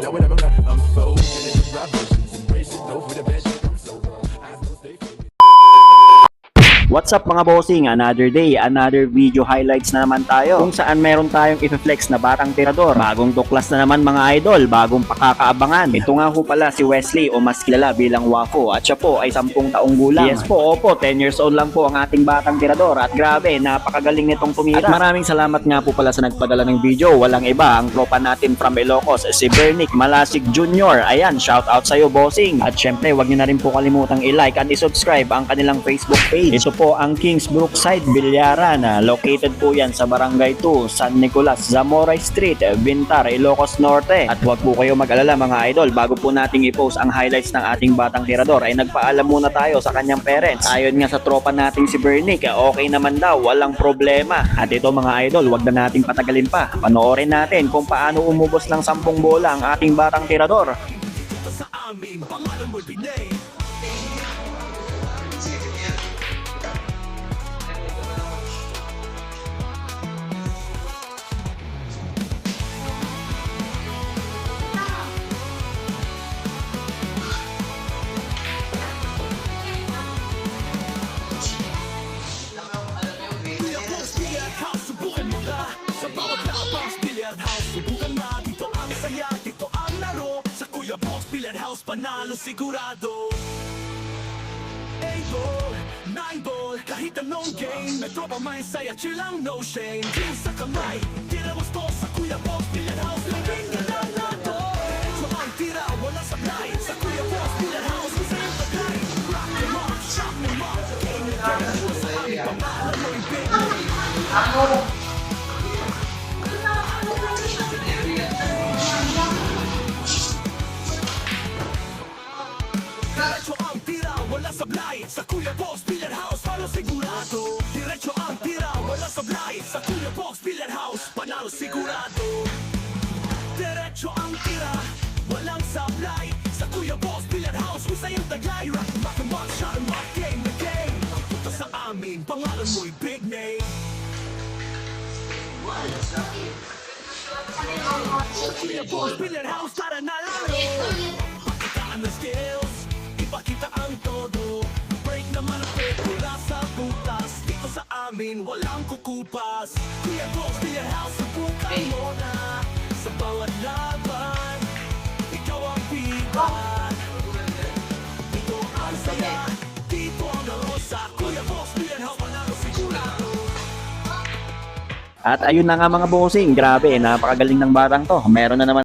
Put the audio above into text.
Now whenever I'm folded in the right versions, embrace it, no for the best. I'm so I know they feel me. What's up mga bossing? Another day, another video highlights na naman tayo kung saan meron tayong i-flex na batang tirador. Bagong tuklas na naman mga idol, bagong pakakaabangan. Ito nga po pala si Wesley o mas kilala bilang Wafo at siya po ay 10 taong gulang. Yes po, opo, 10 years old lang po ang ating batang tirador at grabe, napakagaling nitong tumira. At maraming salamat nga po pala sa nagpadala ng video. Walang iba, ang tropa natin from Ilocos, si Bernick Malasig Jr. Ayan, shout out sa'yo bossing. At syempre, wag niyo na rin po kalimutang i-like at i-subscribe ang kanilang Facebook page. Ito po ang Kings Brookside Bilyaran. Located po yan sa Barangay 2, San Nicolas, Zamoray Street, Bintar, Ilocos Norte. At huwag po kayo mag-alala mga idol, bago po nating i-post ang highlights ng ating batang tirador ay nagpaalam muna tayo sa kanyang parents. Ayon nga sa tropa nating si Bernick, okay naman daw, walang problema. At ito mga idol, wag na nating patagalin pa. Panoorin natin kung paano umubos ng 10 bola ang ating batang tirador. Sa amin, pangalan mo'y Pinay. Sa bawat labas, Billiard House, subukan na, dito ang saya, dito ang laro. Sa Kuya Box, Billiard House, panalo sigurado. 8 ball, 9 ball, kahit anong game, may tropa may saya, chill lang, no shame. Team sa kamay, tira gusto sa Kuya Box, Billiard House, laging ka lang nato. So ang tira, wala sablay, sa Kuya Box, Billiard House, isa yung taglay. Rock them up, chop them up, game na game, sa aming pangalan mo'y big. Diretso ang tira, wala sablay. Sa Kuya Box, Billiard House, panalo sigurado. Diretso ang tira, wala sablay. Sa Kuya Box, Billiard House, panalo sigurado. Diretso ang tira, walang sablay. Sa Kuya Box, Billiard House, husay ang taglay. Rock, rock, and rock, shot, and rock, game na game. Punta sa amin, pangalan mo'y big name. Sa Kuya Box, Billiard House, tara na laro. Pakitaan na skills, ipakita ang todo. Break naman ang pekula sa butas. Dito sa amin, walang kukupas. Kuya Box, Billiard House, subukan mo na. Sa bawat laban, ikaw ang pitan. Dito ang saya, dito ang laro. Sa Kuya Box, Billiard House, panalo sigurado. At ayun na nga mga bossing, grabe, napakagaling ng batang to. Meron na naman